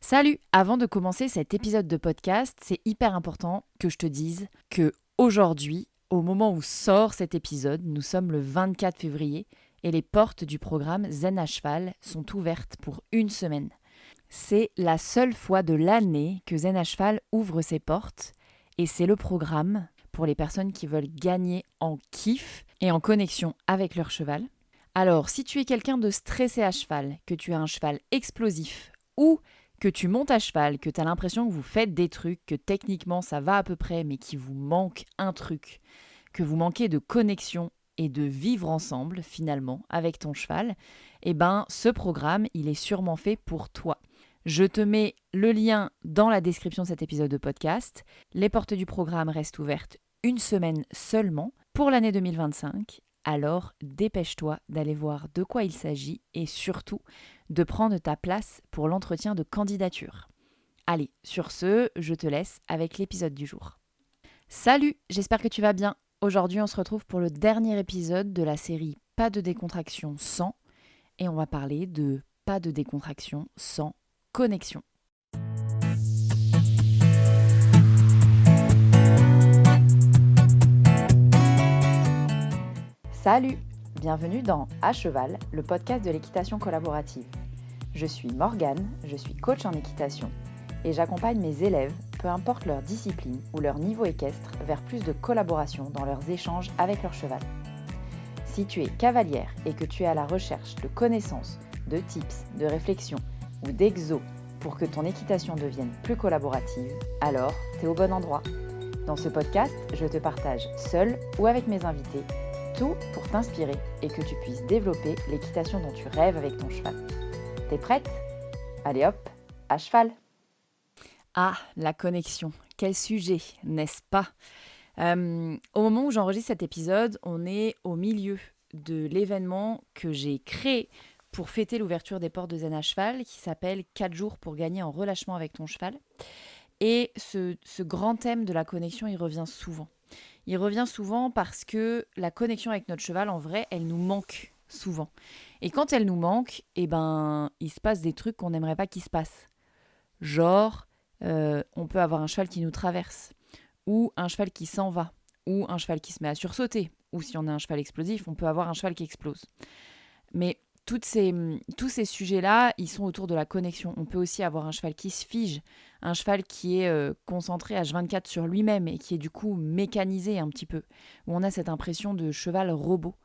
Salut! Avant de commencer cet épisode de podcast, c'est hyper important que je te dise que aujourd'hui, au moment où sort cet épisode, nous sommes le 24 février et les portes du programme Zen à cheval sont ouvertes pour une semaine. C'est la seule fois de l'année que Zen à cheval ouvre ses portes et c'est le programme pour les personnes qui veulent gagner en kiff et en connexion avec leur cheval. Alors, si tu es quelqu'un de stressé à cheval, que tu as un cheval explosif ou que tu montes à cheval, que tu as l'impression que vous faites des trucs, que techniquement ça va à peu près, mais qu'il vous manque un truc, que vous manquez de connexion et de vivre ensemble finalement avec ton cheval, eh ben ce programme, il est sûrement fait pour toi. Je te mets le lien dans la description de cet épisode de podcast. Les portes du programme restent ouvertes une semaine seulement pour l'année 2025. Alors dépêche-toi d'aller voir de quoi il s'agit et surtout de prendre ta place pour l'entretien de candidature. Allez, sur ce, je te laisse avec l'épisode du jour. Salut, j'espère que tu vas bien. Aujourd'hui, on se retrouve pour le dernier épisode de la série Pas de décontraction sans, et on va parler de pas de décontraction sans connexion. Salut, bienvenue dans À Cheval, le podcast de l'équitation collaborative. Je suis Morgane, je suis coach en équitation et j'accompagne mes élèves, peu importe leur discipline ou leur niveau équestre, vers plus de collaboration dans leurs échanges avec leur cheval. Si tu es cavalière et que tu es à la recherche de connaissances, de tips, de réflexions ou d'exos pour que ton équitation devienne plus collaborative, alors t'es au bon endroit. Dans ce podcast, je te partage seule ou avec mes invités tout pour t'inspirer et que tu puisses développer l'équitation dont tu rêves avec ton cheval. T'es prête ? Allez hop, à cheval ! Ah, la connexion. Quel sujet, n'est-ce pas ? Au moment où j'enregistre cet épisode, on est au milieu de l'événement que j'ai créé pour fêter l'ouverture des portes de Zen à cheval, qui s'appelle 4 jours pour gagner en relâchement avec ton cheval. Et ce grand thème de la connexion, il revient souvent. Il revient souvent parce que la connexion avec notre cheval, en vrai, elle nous manque souvent. Et quand elle nous manque, eh ben, il se passe des trucs qu'on n'aimerait pas qu'il se passe. Genre, on peut avoir un cheval qui nous traverse, ou un cheval qui s'en va, ou un cheval qui se met à sursauter, ou si on a un cheval explosif, on peut avoir un cheval qui explose. Mais tous ces sujets-là, ils sont autour de la connexion. On peut aussi avoir un cheval qui se fige, un cheval qui est concentré H24 sur lui-même et qui est du coup mécanisé un petit peu, où on a cette impression de cheval robot.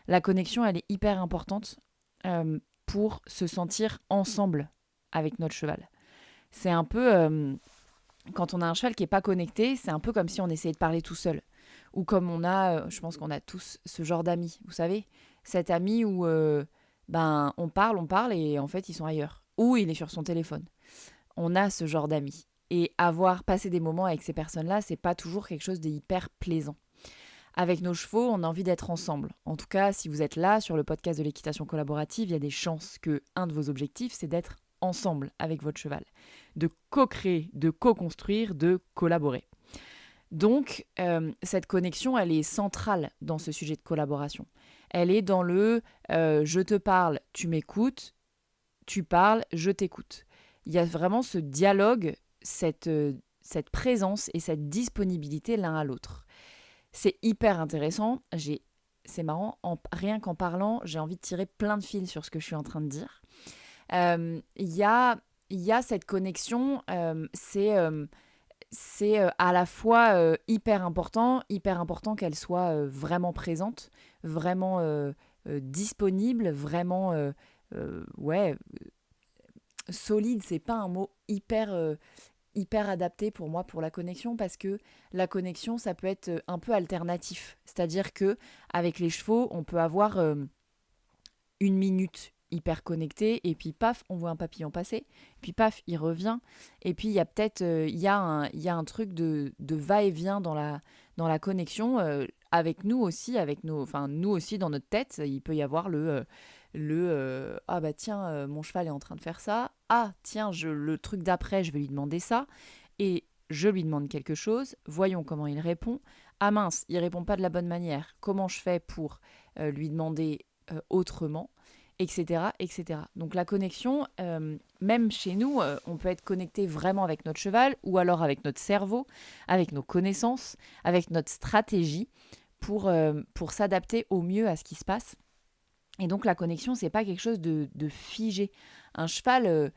La connexion, elle est hyper importante pour se sentir ensemble avec notre cheval. C'est un peu, quand on a un cheval qui n'est pas connecté, c'est un peu comme si on essayait de parler tout seul. Ou comme on a, je pense qu'on a tous ce genre d'amis, vous savez, cet ami où on parle et en fait ils sont ailleurs. Ou il est sur son téléphone. On a ce genre d'amis. Et avoir passé des moments avec ces personnes-là, c'est pas toujours quelque chose d'hyper plaisant. Avec nos chevaux, on a envie d'être ensemble. En tout cas, si vous êtes là sur le podcast de l'équitation collaborative, il y a des chances que un de vos objectifs, c'est d'être ensemble avec votre cheval. De co-créer, de co-construire, de collaborer. Donc, cette connexion, elle est centrale dans ce sujet de collaboration. Elle est dans le je te parle, tu m'écoutes, tu parles, je t'écoute. Il y a vraiment ce dialogue, cette présence et cette disponibilité l'un à l'autre. C'est hyper intéressant. C'est marrant, rien qu'en parlant, j'ai envie de tirer plein de fils sur ce que je suis en train de dire. Il y a cette connexion, c'est à la fois hyper important qu'elle soit vraiment présente, vraiment disponible, vraiment solide. C'est pas un mot hyper adapté pour moi pour la connexion parce que la connexion, ça peut être un peu alternatif. C'est-à-dire que avec les chevaux, on peut avoir une minute hyper connecté et puis paf, on voit un papillon passer, puis paf, il revient et puis il y a peut-être il y a un truc de va-et-vient dans la connexion avec nous aussi, nous aussi dans notre tête, il peut y avoir ah bah tiens, mon cheval est en train de faire ça, ah tiens, le truc d'après, je vais lui demander ça et je lui demande quelque chose, voyons comment il répond. Ah mince, il répond pas de la bonne manière, comment je fais pour lui demander autrement. etc., etc. Donc la connexion, même chez nous, on peut être connecté vraiment avec notre cheval ou alors avec notre cerveau, avec nos connaissances, avec notre stratégie pour s'adapter au mieux à ce qui se passe. Et donc la connexion, c'est pas quelque chose de figé. Un cheval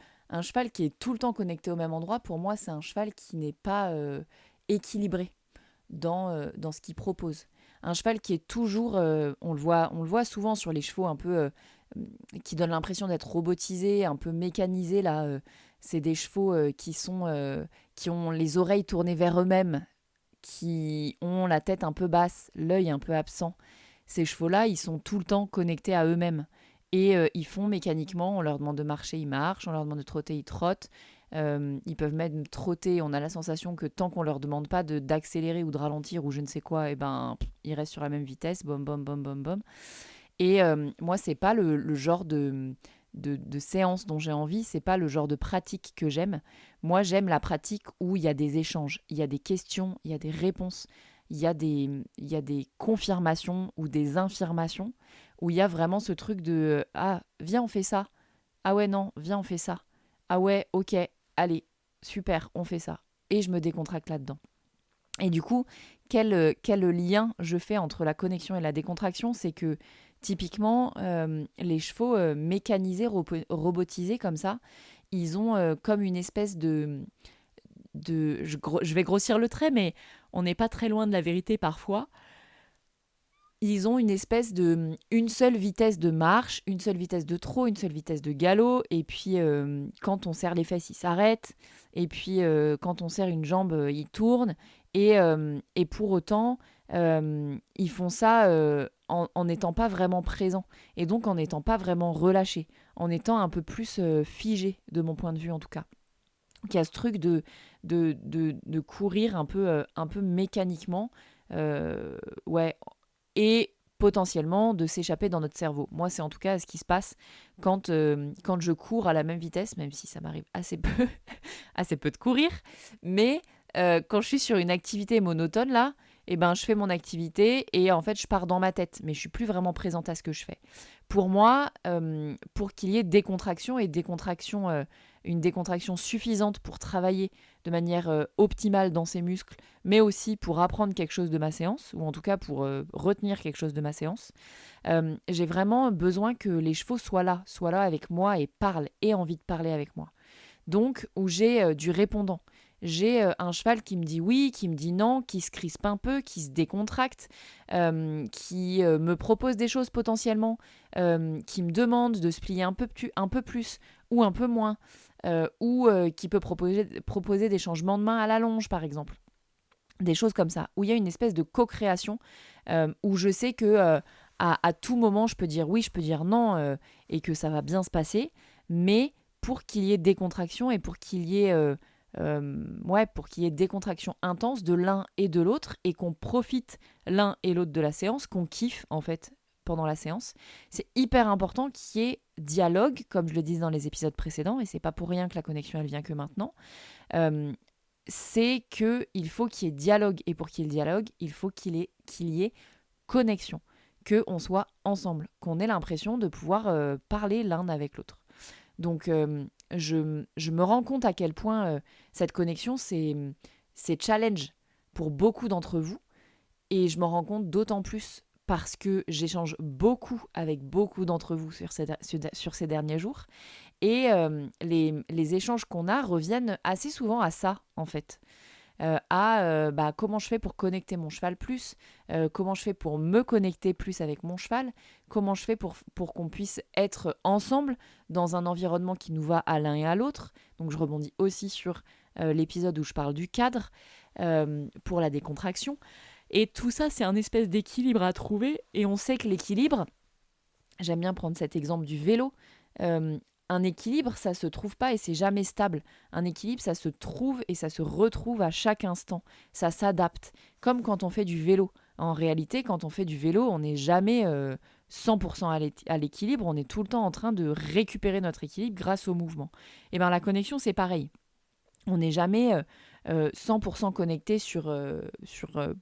qui est tout le temps connecté au même endroit, pour moi, c'est un cheval qui n'est pas équilibré dans ce qu'il propose. Un cheval qui est toujours, on le voit souvent sur les chevaux un peu qui donnent l'impression d'être robotisés, un peu mécanisés là. C'est des chevaux qui ont les oreilles tournées vers eux-mêmes, qui ont la tête un peu basse, l'œil un peu absent. Ces chevaux-là, ils sont tout le temps connectés à eux-mêmes. Et ils font mécaniquement, on leur demande de marcher, ils marchent, on leur demande de trotter, ils trottent. Ils peuvent même trotter, on a la sensation que tant qu'on leur demande pas d'accélérer ou de ralentir ou je ne sais quoi, et ben, ils restent sur la même vitesse, bom, bom, bom, bom, bom. Et moi, c'est pas le genre de séance dont j'ai envie, c'est pas le genre de pratique que j'aime. Moi, j'aime la pratique où il y a des échanges, il y a des questions, il y a des réponses, il y a des confirmations ou des infirmations, où il y a vraiment ce truc de ah, viens, on fait ça. Ah ouais, non, viens, on fait ça. Ah ouais, ok, allez, super, on fait ça. Et je me décontracte là-dedans. Et du coup, quel lien je fais entre la connexion et la décontraction? C'est que typiquement, les chevaux mécanisés, robotisés comme ça, ils ont comme une espèce je vais grossir le trait, mais on n'est pas très loin de la vérité parfois. Ils ont une espèce une seule vitesse de marche, une seule vitesse de trot, une seule vitesse de galop. Et puis, quand on serre les fesses, ils s'arrêtent. Et puis, quand on serre une jambe, ils tournent. Et pour autant, ils font ça en n'étant pas vraiment présents. Et donc, en n'étant pas vraiment relâchés. En étant un peu plus figés, de mon point de vue en tout cas. Il y a ce truc de courir un peu mécaniquement. Ouais, et potentiellement de s'échapper dans notre cerveau. Moi, c'est en tout cas ce qui se passe quand je cours à la même vitesse, même si ça m'arrive assez peu, assez peu de courir. Mais quand je suis sur une activité monotone, là, eh ben, je fais mon activité et en fait, je pars dans ma tête, mais je suis plus vraiment présente à ce que je fais. Pour moi, pour qu'il y ait décontraction et une décontraction suffisante pour travailler de manière optimale dans ses muscles, mais aussi pour apprendre quelque chose de ma séance, ou en tout cas pour retenir quelque chose de ma séance, j'ai vraiment besoin que les chevaux soient là avec moi et parlent, aient envie de parler avec moi. Donc, où j'ai du répondant. J'ai un cheval qui me dit oui, qui me dit non, qui se crispe un peu, qui se décontracte, qui me propose des choses potentiellement, qui me demande de se plier un peu plus ou un peu moins, ou qui peut proposer des changements de main à la longe, par exemple. Des choses comme ça, où il y a une espèce de co-création, où je sais que à tout moment, je peux dire oui, je peux dire non, et que ça va bien se passer, mais pour qu'il y ait décontraction et pour qu'il y ait décontraction intense de l'un et de l'autre et qu'on profite l'un et l'autre de la séance, qu'on kiffe en fait pendant la séance, c'est hyper important qu'il y ait dialogue, comme je le disais dans les épisodes précédents, et c'est pas pour rien que la connexion elle vient que maintenant. C'est qu'il faut qu'il y ait dialogue, et pour qu'il y ait dialogue, il faut qu'il y ait connexion, qu'on soit ensemble, qu'on ait l'impression de pouvoir parler l'un avec l'autre. Donc, je me rends compte à quel point cette connexion, c'est challenge pour beaucoup d'entre vous. Et je m'en rends compte d'autant plus parce que j'échange beaucoup avec beaucoup d'entre vous sur ces derniers jours. Et les échanges qu'on a reviennent assez souvent à ça, en fait. Comment je fais pour connecter mon cheval plus, comment je fais pour me connecter plus avec mon cheval, comment je fais pour qu'on puisse être ensemble dans un environnement qui nous va à l'un et à l'autre. Donc je rebondis aussi sur l'épisode où je parle du cadre pour la décontraction. Et tout ça, c'est un espèce d'équilibre à trouver. Et on sait que l'équilibre, j'aime bien prendre cet exemple du vélo, un équilibre, ça se trouve pas et c'est jamais stable. Un équilibre, ça se trouve et ça se retrouve à chaque instant. Ça s'adapte. Comme quand on fait du vélo. En réalité, quand on fait du vélo, on n'est jamais 100% à l'équilibre. On est tout le temps en train de récupérer notre équilibre grâce au mouvement. Et bien la connexion, c'est pareil. On n'est jamais 100% connecté sur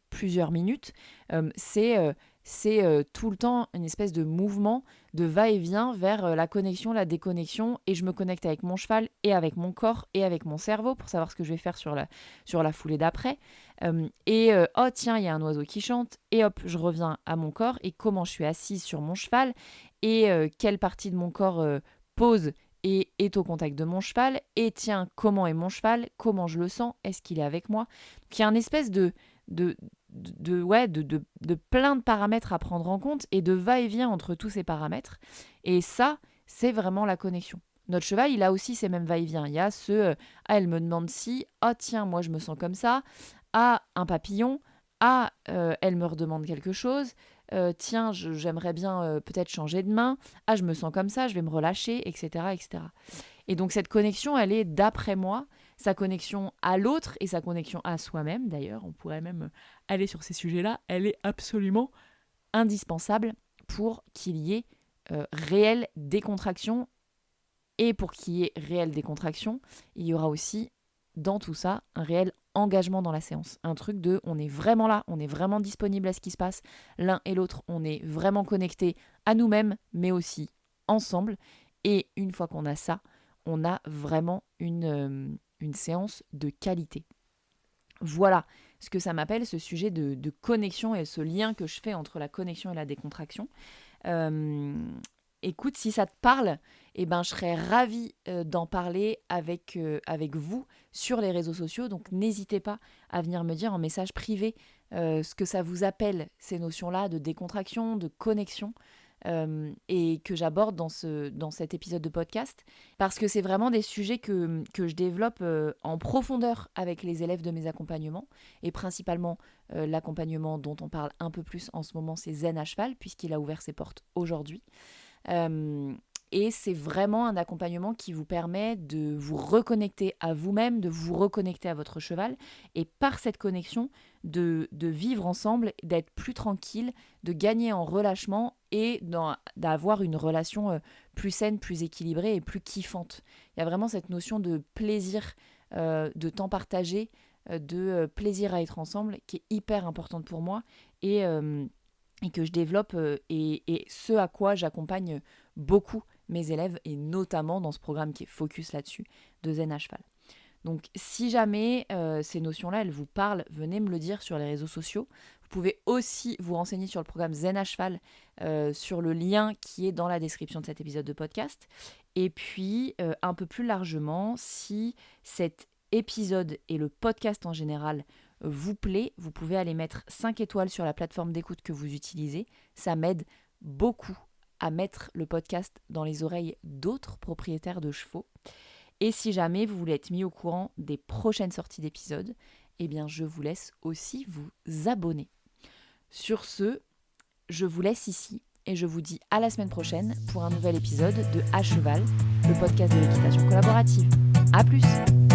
plusieurs minutes. c'est tout le temps une espèce de mouvement, de va-et-vient vers la connexion, la déconnexion, et je me connecte avec mon cheval et avec mon corps et avec mon cerveau pour savoir ce que je vais faire sur la foulée d'après. Oh tiens, il y a un oiseau qui chante, et hop, je reviens à mon corps et comment je suis assise sur mon cheval, et quelle partie de mon corps pose et est au contact de mon cheval, et tiens, comment est mon cheval, comment je le sens, est-ce qu'il est avec moi. Donc il y a une espèce de, de plein de paramètres à prendre en compte et de va-et-vient entre tous ces paramètres. Et ça, c'est vraiment la connexion. Notre cheval, il a aussi ces mêmes va-et-vient. Il y a elle me demande si, ah tiens, moi je me sens comme ça, ah, un papillon, ah, elle me redemande quelque chose, tiens, j'aimerais bien peut-être changer de main, ah, je me sens comme ça, je vais me relâcher, etc., etc. Et donc cette connexion, elle est, d'après moi, sa connexion à l'autre et sa connexion à soi-même, d'ailleurs, on pourrait même aller sur ces sujets-là, elle est absolument indispensable pour qu'il y ait réelle décontraction. Et pour qu'il y ait réelle décontraction, il y aura aussi, dans tout ça, un réel engagement dans la séance. Un truc de, on est vraiment là, on est vraiment disponible à ce qui se passe, l'un et l'autre, on est vraiment connectés à nous-mêmes, mais aussi ensemble. Et une fois qu'on a ça, on a vraiment une séance de qualité. Voilà ce que ça m'appelle, ce sujet de connexion et ce lien que je fais entre la connexion et la décontraction. Écoute, si ça te parle, je serais ravie d'en parler avec vous sur les réseaux sociaux. Donc n'hésitez pas à venir me dire en message privé ce que ça vous appelle, ces notions-là de décontraction, de connexion, et que j'aborde dans cet épisode de podcast. Parce que c'est vraiment des sujets que je développe en profondeur avec les élèves de mes accompagnements. Et principalement l'accompagnement dont on parle un peu plus en ce moment, c'est Zen à cheval, puisqu'il a ouvert ses portes aujourd'hui. Et c'est vraiment un accompagnement qui vous permet de vous reconnecter à vous-même, de vous reconnecter à votre cheval, et par cette connexion, de vivre ensemble, d'être plus tranquille, de gagner en relâchement et d'avoir une relation plus saine, plus équilibrée et plus kiffante. Il y a vraiment cette notion de plaisir, de temps partagé, de plaisir à être ensemble, qui est hyper importante pour moi, et que je développe et ce à quoi j'accompagne beaucoup mes élèves, et notamment dans ce programme qui est focus là-dessus, de Zen à cheval. Donc si jamais ces notions-là, elles vous parlent, venez me le dire sur les réseaux sociaux. Vous pouvez aussi vous renseigner sur le programme Zen à cheval, sur le lien qui est dans la description de cet épisode de podcast. Et puis, un peu plus largement, si cet épisode et le podcast en général vous plaît, vous pouvez aller mettre 5 étoiles sur la plateforme d'écoute que vous utilisez. Ça m'aide beaucoup à mettre le podcast dans les oreilles d'autres propriétaires de chevaux. Et si jamais vous voulez être mis au courant des prochaines sorties d'épisodes, je vous laisse aussi vous abonner. Sur ce, je vous laisse ici et je vous dis à la semaine prochaine pour un nouvel épisode de À Cheval, le podcast de l'équitation collaborative. À plus!